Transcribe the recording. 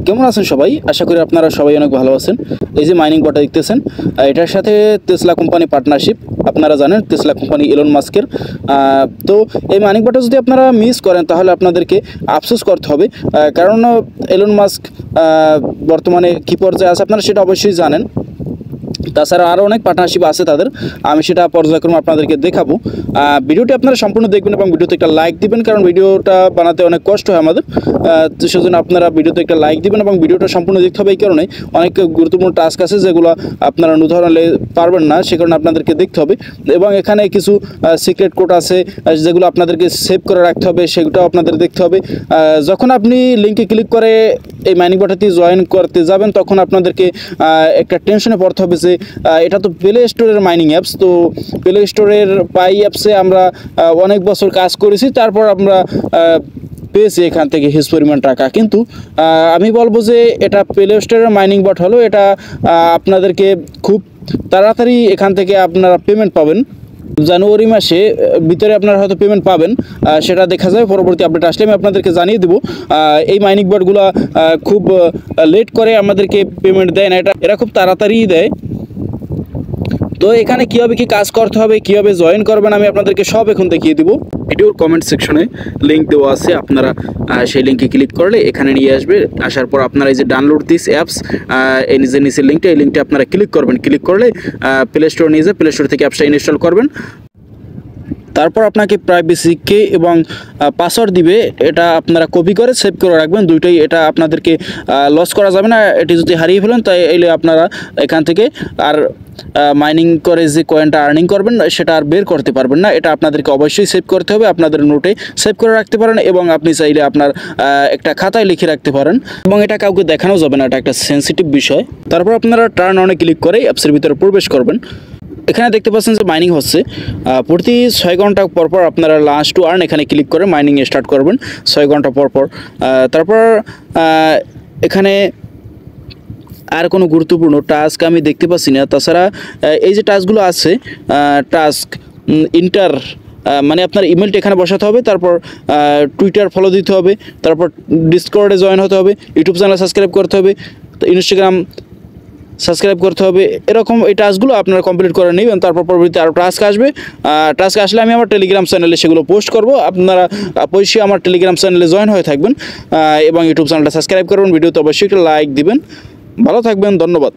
কেমন আছেন সবাই? আশা করি আপনারা সবাই অনেক ভালো আছেন। এই যে মাইনিং বটটা দেখতেছেন, এটার সাথে টেসলা কোম্পানি পার্টনারশিপ। আপনারা জানেন টেসলা কোম্পানি ইলন মাস্কের। তো এই মাইনিং বটটা যদি আপনারা মিস করেন তাহলে আপনাদেরকে আফসোস করতে হবে, কারণ ইলন মাস্ক বর্তমানে কী পর্যায়ে আছে আপনারা সেটা অবশ্যই জানেন। তাছাড়া আরও অনেক পার্টনারশিপ আছে তাদের, আমি সেটা পর্যায়ক্রমে আপনাদেরকে দেখাবো। ভিডিওটি আপনারা সম্পূর্ণ দেখবেন এবং ভিডিওতে একটা লাইক দিবেন, কারণ ভিডিওটা বানাতে অনেক কষ্ট হয় আমাদের। তো সেজন্য আপনারা ভিডিওতে একটা লাইক দিবেন এবং ভিডিওটা সম্পূর্ণ দেখতে হবে। এই কারণে অনেক গুরুত্বপূর্ণ টাস্ক আছে যেগুলো আপনারা উদাহরণ পারবেন না, সে কারণে আপনাদেরকে দেখতে হবে। এবং এখানে কিছু সিক্রেট কোড আছে যেগুলো আপনাদেরকে সেভ করে রাখতে হবে, সেগুলোও আপনাদের দেখতে হবে। যখন আপনি লিঙ্কে ক্লিক করে এই মাইনিং বটটি জয়েন করতে যাবেন তখন আপনাদেরকে একটা টেনশনে পড়তে হবে যে এটা তো প্লে স্টোরের মাইনিং অ্যাপস। তো প্লে স্টোরের পাই অ্যাপসে আমরা অনেক বছর কাজ করেছি, তারপর আমরা পেয়েছি এখান থেকে হিউজ পরিমাণ টাকা। কিন্তু আমি বলবো যে এটা প্লে স্টোরের মাইনিং বট হলো, এটা আপনাদেরকে খুব তাড়াতাড়ি এখান থেকে আপনারা পেমেন্ট পাবেন। জানুয়ারি মাসে ভিতরে আপনারা হয়তো পেমেন্ট পাবেন, সেটা দেখা যায় পরবর্তী আপডেট আসলে আমি আপনাদেরকে জানিয়ে দেবো। এই মাইনিং বটগুলো খুব লেট করে আমাদেরকে পেমেন্ট দেয় না, এরা খুব তাড়াতাড়িই দেয়। তো এখানে কীভাবে কী কাজ করতে হবে, কীভাবে জয়েন করবেন আমি আপনাদেরকে সব এখন দেখিয়ে দেবো। ভিডিওর কমেন্ট সেকশনে লিঙ্ক দেওয়া আছে, আপনারা সেই লিঙ্কে ক্লিক করলে এখানে নিয়ে আসবে। আসার পর আপনারা এই যে ডাউনলোড দিস অ্যাপস, এই নিচের লিঙ্কটা, এই লিঙ্কটা আপনারা ক্লিক করবেন। ক্লিক করলে প্লে স্টোর নিয়ে যায়, প্লে স্টোর থেকে অ্যাপসটা ইনস্টল করবেন। তারপর আপনাকে প্রাইভেসি কে এবং পাসওয়ার্ড দিবে, এটা আপনারা কপি করে সেভ করে রাখবেন দুইটাই। এটা আপনাদেরকে লস করা যাবে না, এটি যদি হারিয়ে ফেলেন তাই এলে আপনারা এখান থেকে আর মাইনিং করে যে কয়েনটা আর্নিং করবেন সেটা আর বের করতে পারবেন না। এটা আপনাদেরকে অবশ্যই সেভ করতে হবে, আপনাদের নোটে সেভ করে রাখতে পারেন এবং আপনি চাইলে আপনার একটা খাতায় লিখে রাখতে পারেন এবং এটা কাউকে দেখানো যাবে না, এটা একটা সেন্সিটিভ বিষয়। তারপর আপনারা টার্ন অনে ক্লিক করে অ্যাপসের ভিতরে প্রবেশ করবেন। এখানে দেখতে পাচ্ছেন যে মাইনিং হচ্ছে, প্রতি 6 ঘন্টা পরপর আপনারা লাঞ্চ টু আর্ন এখানে ক্লিক করে মাইনিং স্টার্ট করবেন 6 ঘন্টা পরপর। তারপর এখানে আর কোনো গুরুত্বপূর্ণ টাস্ক আমি দেখতে পাচ্ছি না। তাছাড়া এই যে টাস্কগুলো আছে, টাস্ক ইন্টার মানে আপনার ইমেলটা এখানে বসাতে হবে, তারপর টুইটার ফলো দিতে হবে, তারপর ডিসকর্ডে জয়েন হতে হবে, ইউটিউব চ্যানেল সাবস্ক্রাইব করতে হবে, তো ইনস্টাগ্রাম সাবস্ক্রাইব করতে হবে। এরকম এই টাস্কগুলো আপনারা কমপ্লিট করে নেবেন। তারপর পরবর্তীতে আরও টাস্ক আসবে, টাস্ক আসলে আমি আমার টেলিগ্রাম চ্যানেলে সেগুলো পোস্ট করব। আপনারা অবশ্যই আমার টেলিগ্রাম চ্যানেলে জয়েন হয়ে থাকবেন এবং ইউটিউব চ্যানেলটা সাবস্ক্রাইব করবেন। ভিডিওতে অবশ্যই একটা লাইক দিবেন। ভালো থাকবেন, ধন্যবাদ।